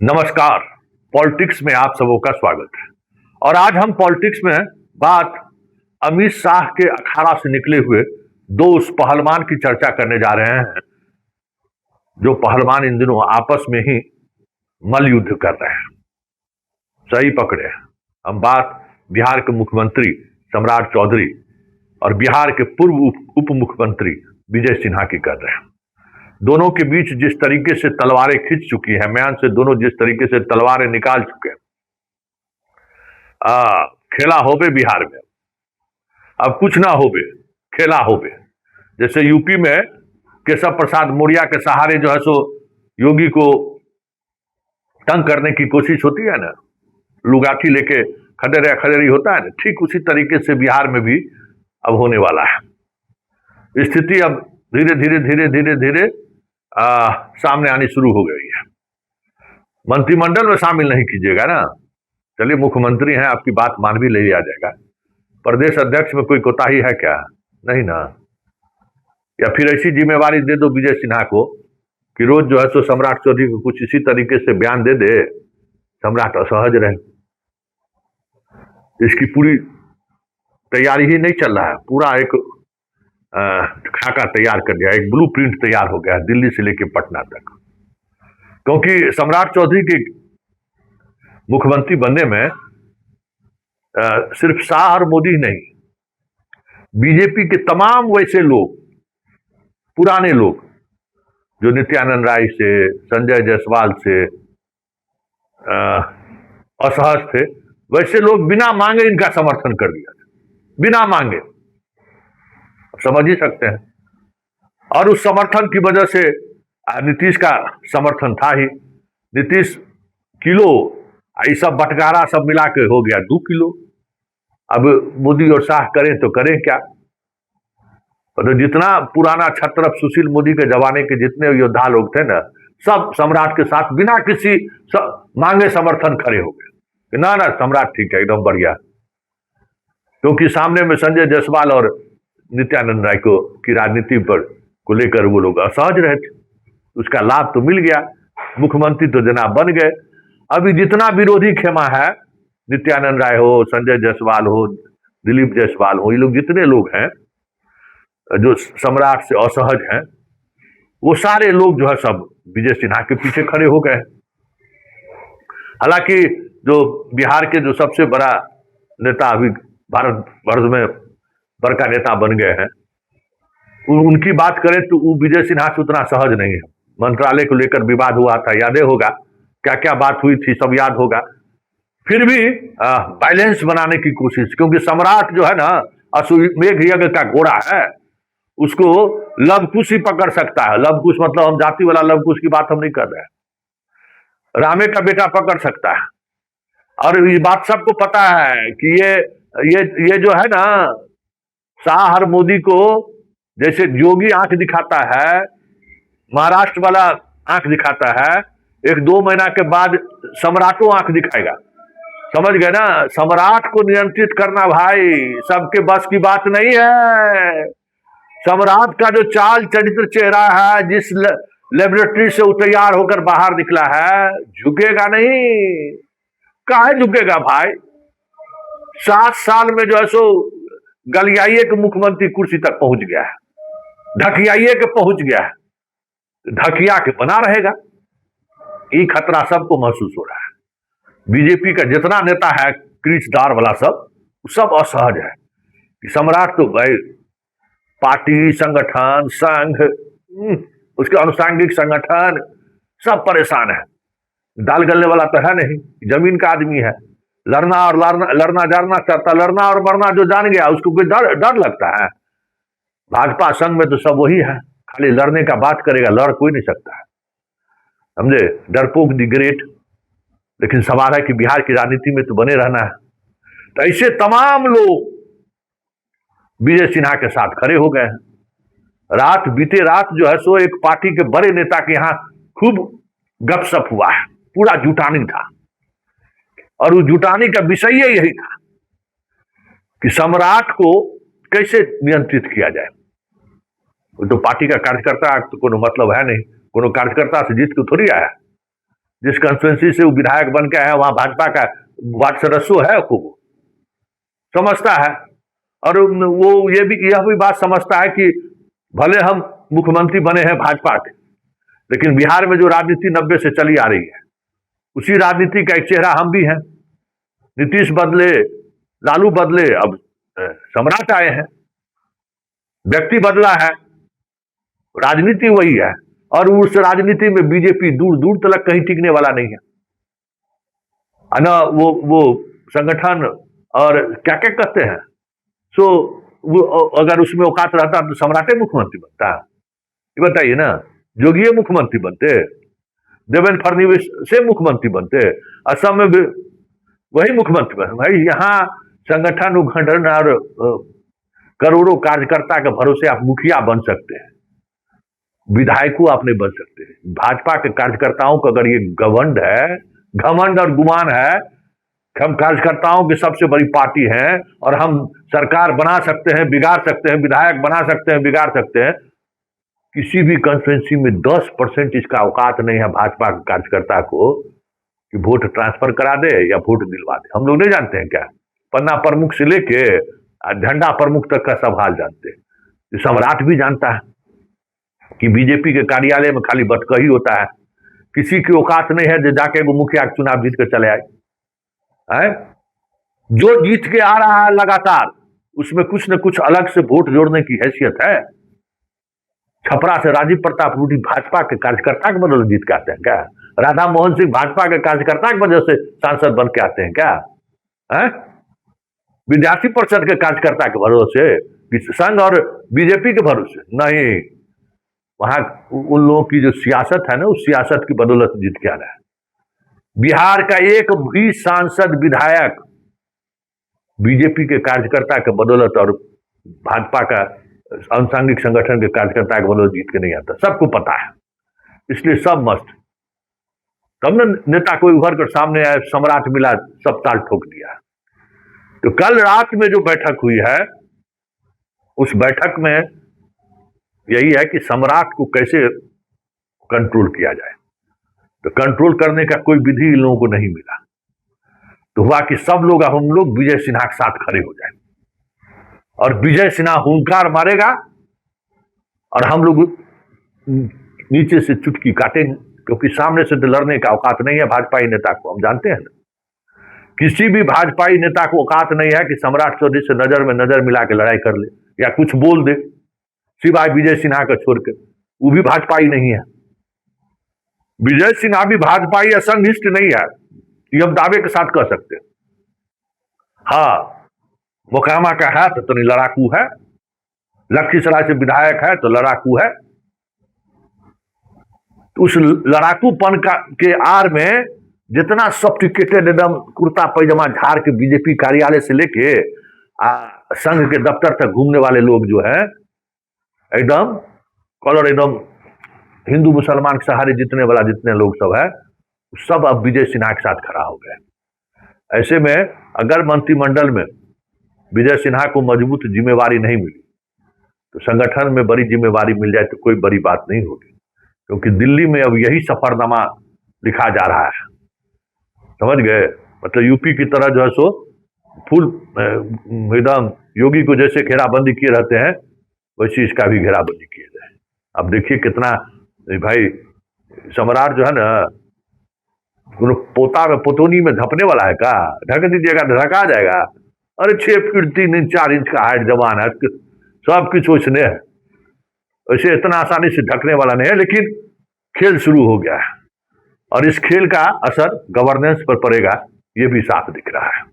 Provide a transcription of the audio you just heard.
नमस्कार। पॉलिटिक्स में आप सबों का स्वागत है। और आज हम पॉलिटिक्स में बात अमित शाह के अखाड़ा से निकले हुए दो उस पहलवान की चर्चा करने जा रहे हैं जो पहलवान इन दिनों आपस में ही मल युद्ध कर रहे हैं। सही पकड़े हैं, हम बात बिहार के मुख्यमंत्री सम्राट चौधरी और बिहार के पूर्व उप मुख्यमंत्री विजय सिन्हा की कर रहे हैं। दोनों के बीच जिस तरीके से तलवारें खिंच चुकी है, म्यान से दोनों जिस तरीके से तलवारें निकाल चुके हैं, खेला होबे बिहार में, अब कुछ ना होबे, खेला होबे। जैसे यूपी में केशव प्रसाद मौर्य के सहारे जो है सो योगी को तंग करने की कोशिश होती है ना, लुगाठी लेके खदेरा खदेरी होता है ना, ठीक उसी तरीके से बिहार में भी अब होने वाला है। स्थिति अब धीरे धीरे धीरे धीरे धीरे सामने आनी शुरू हो गई है। मंत्रिमंडल में शामिल नहीं कीजिएगा ना, चलिए मुख्यमंत्री हैं, आपकी बात मान भी ले लिया जाएगा। प्रदेश अध्यक्ष में कोई कोताही है क्या? नहीं ना। या फिर ऐसी जिम्मेवारी दे दो विजय सिन्हा को कि रोज जो है सो सम्राट चौधरी को कुछ इसी तरीके से बयान दे दे, सम्राट असहज रहे। इसकी पूरी तैयारी ही नहीं चल रहा है, पूरा एक खाका तैयार कर दिया, एक ब्लूप्रिंट तैयार हो गया है दिल्ली से लेकर पटना तक। क्योंकि सम्राट चौधरी के मुख्यमंत्री बनने में सिर्फ शाह और मोदी नहीं, बीजेपी के तमाम वैसे लोग, पुराने लोग जो नित्यानंद राय से, संजय जायसवाल से असहज थे, वैसे लोग बिना मांगे इनका समर्थन कर दिया, बिना मांगे। समझ ही सकते हैं। और उस समर्थन की वजह से नीतीश का समर्थन था ही। नीतीश किलो ये सब बंटवारा सब मिला के हो गया 2 किलो। अब मोदी और शाह करें तो करें क्या? तो जितना पुराना छत्रप सुशील मोदी के जमाने के जितने योद्धा लोग थे ना, सब सम्राट के साथ बिना किसी मांगे समर्थन खड़े हो गए। ना ना, सम्राट ठीक है, एकदम बढ़िया। क्योंकि सामने में संजय जायसवाल और नित्यानंद राय को की राजनीति पर को लेकर वो लोग असहज रहे थे, उसका लाभ तो मिल गया, मुख्यमंत्री तो जनाब बन गए। अभी जितना विरोधी खेमा है, नित्यानंद राय हो, संजय जायसवाल हो, दिलीप जायसवाल हो, ये लोग जितने लोग हैं जो सम्राट से असहज हैं, वो सारे लोग जो है सब विजय सिन्हा के पीछे खड़े हो गए। हालांकि जो बिहार के जो सबसे बड़ा नेता अभी भारत वर्ष में बड़का नेता बन गए हैं, उनकी बात करें तो वो विजय सिन्हा से उतना सहज नहीं है। मंत्रालय को लेकर विवाद हुआ था, यादें होगा, क्या क्या बात हुई थी सब याद होगा। फिर भी बैलेंस बनाने की कोशिश, क्योंकि सम्राट जो है ना अश्वमेध यज्ञ का घोड़ा है, उसको लवकुश ही पकड़ सकता है। लवकुश मतलब हम जाति वाला लवकुश की बात हम नहीं कर रहे हैं, रामे का बेटा पकड़ सकता है। और ये बात सबको पता है कि ये जो है ना, शाह और मोदी को जैसे योगी आंख दिखाता है, महाराष्ट्र वाला आंख दिखाता है, 1-2 महीना के बाद सम्राटों आंख दिखाएगा। समझ गए ना? सम्राट को नियंत्रित करना भाई सबके बस की बात नहीं है। सम्राट का जो चाल चरित्र चेहरा है, जिस लेबोरेटरी से वो तैयार होकर बाहर निकला है, झुकेगा नहीं। काहे झुकेगा भाई? 7 साल में जो है सो गलियाइए के मुख्यमंत्री कुर्सी तक पहुंच गया है, ढकियाइए के पहुंच गया है, ढकिया के बना रहेगा। ये खतरा सबको महसूस हो रहा है। बीजेपी का जितना नेता है क्रीचदार वाला सब असहज है कि सम्राट तो भाई पार्टी, संगठन, संघ, उसके अनुसांगिक संगठन सब परेशान है। दाल गलने वाला तो है नहीं, जमीन का आदमी है। लड़ना जानना चाहता, लड़ना और मरना जो जान गया, उसको कोई डर लगता है? भाजपा संघ में तो सब वही है, खाली लड़ने का बात करेगा, लड़ कोई नहीं सकता है। समझे? डरपोक दी ग्रेट। लेकिन सवाल है कि बिहार की राजनीति में तो बने रहना है। तो ऐसे तमाम लोग विजय सिन्हा के साथ खड़े हो गए हैं। बीते रात जो है सो एक पार्टी के बड़े नेता के यहाँ खूब गपशप हुआ है, पूरा जुटानी था। और उस जुटाने का विषय यही था कि सम्राट को कैसे नियंत्रित किया जाए। तो पार्टी का कार्यकर्ता तो कोनो मतलब है नहीं, कोनो कार्यकर्ता से जीत के थोड़ी आया। जिस कंस्टिट्यूंसी से वो विधायक बन के आया वहां भाजपा का वार्ड सदस्य है को समझता है। और वो यह भी बात समझता है कि भले हम मुख्यमंत्री बने हैं भाजपा के, लेकिन बिहार में जो राजनीति 90 से चली आ रही है उसी राजनीति का एक चेहरा हम भी हैं। नीतीश बदले, लालू बदले, अब सम्राट आए हैं, व्यक्ति बदला है, राजनीति वही है। और उस राजनीति में बीजेपी दूर दूर तक कहीं टिकने वाला नहीं है ना। वो संगठन और क्या क्या कहते हैं, सो वो अगर उसमें औकात रहता तो सम्राटे मुख्यमंत्री बनता। ये बताइए ना, जोगी मुख्यमंत्री बनते, देवेंद्र फडणवीस से मुख्यमंत्री बनते, असम में भी वही मुख्यमंत्री बने। भाई यहाँ संगठन उद्घाटन और करोड़ों कार्यकर्ता के भरोसे आप मुखिया बन सकते हैं, विधायकों आप नहीं बन सकते। भाजपा के कार्यकर्ताओं का अगर ये घमंड और गुमान है, हम कार्यकर्ताओं की सबसे बड़ी पार्टी हैं और हम सरकार बना सकते हैं, बिगाड़ सकते हैं, विधायक बना सकते हैं, बिगाड़ सकते हैं, किसी भी कॉन्स्टिट्यूंसी में 10% इसका औकात नहीं है भाजपा के कार्यकर्ता को कि वोट ट्रांसफर करा दे या वोट दिलवा दे। हम लोग नहीं जानते हैं क्या, पन्ना प्रमुख से लेके झंडा प्रमुख तक का सब हाल जानते हैं। सम्राट भी जानता है कि बीजेपी के कार्यालय में खाली बटकही होता है, किसी की औकात नहीं है जो जाके वो मुखिया चुनाव जीत कर चले आए है। जो जीत के आ रहा है लगातार उसमें कुछ न कुछ अलग से वोट जोड़ने की हैसियत है। छपरा से राजीव प्रताप रूडी भाजपा के कार्यकर्ता के बदौलत जीत के आते हैं क्या? राधा मोहन सिंह भाजपा के कार्यकर्ता की वजह से सांसद बन के आते हैं क्या? विद्यार्थी परिषद के कार्यकर्ता के भरोसे, संघ और बीजेपी के भरोसे नहीं। वहां उन लोगों की जो सियासत है ना, उस सियासत की बदौलत जीत के आ रहा है। बिहार का एक भी सांसद विधायक बीजेपी के कार्यकर्ता के बदौलत और भाजपा का अनुसांगिक संगठन के कार्यकर्ता के बदौलत जीत के नहीं आता, सबको पता है। इसलिए सब मस्त, तब न नेता कोई उभर कर सामने आए, सम्राट मिला, सब ताल ठोक दिया। तो कल रात में जो बैठक हुई है, उस बैठक में यही है कि सम्राट को कैसे कंट्रोल किया जाए। तो कंट्रोल करने का कोई विधि इन लोगों को नहीं मिला, तो हुआ कि सब लोग, अब हम लोग विजय सिन्हा के साथ खड़े हो जाए और विजय सिन्हा हुंकार मारेगा और हम लोग नीचे से चुटकी काटेंगे, क्योंकि सामने से तो लड़ने का औकात नहीं है भाजपाई नेता को। हम जानते हैं ना, किसी भी भाजपाई नेता को औकात नहीं है कि सम्राट चौधरी से नजर में नजर मिला के लड़ाई कर ले या कुछ बोल दे, सिवाय विजय सिन्हा का छोड़ के। वो भी भाजपाई नहीं है, विजय सिन्हा भी भाजपाई या संघनिष्ठ नहीं है, ये हम दावे के साथ कह सकते हैं। हाँ, मोकामा का है तो नहीं लड़ाकू है, लखीसराय से विधायक है तो लड़ाकू है। उस लड़ाकूपन के आड़ में जितना सॉफ्टिकेटेड एकदम कुर्ता पैजामा झाड़ के बीजेपी कार्यालय से लेके संघ के दफ्तर तक घूमने वाले लोग जो है, एकदम कलर एकदम हिंदू मुसलमान के सहारे जितने वाला जितने लोग सब है, सब अब विजय सिन्हा के साथ खड़ा हो गए। ऐसे में अगर मंत्रिमंडल में विजय सिन्हा को मजबूत जिम्मेवारी नहीं मिली तो संगठन में बड़ी जिम्मेवारी मिल जाए तो कोई बड़ी बात नहीं होगी, क्योंकि दिल्ली में अब यही सफरनामा लिखा जा रहा है, समझ गए। मतलब यूपी की तरह जो है सो फुल एकदम योगी को जैसे घेराबंदी किए रहते हैं वैसे इसका भी घेराबंदी किए जाए। अब देखिए कितना भाई सम्राट जो है ना, पोता में पोतोनी में धपने वाला है का, ढक दीजिएगा ढका जाएगा। अरे 6 फीट 3 इंच 4 इंच का हाइट जवान है, सब कुछ उसने है, वैसे इतना आसानी से ढकने वाला नहीं है। लेकिन खेल शुरू हो गया है और इस खेल का असर गवर्नेंस पर पड़ेगा, ये भी साफ दिख रहा है।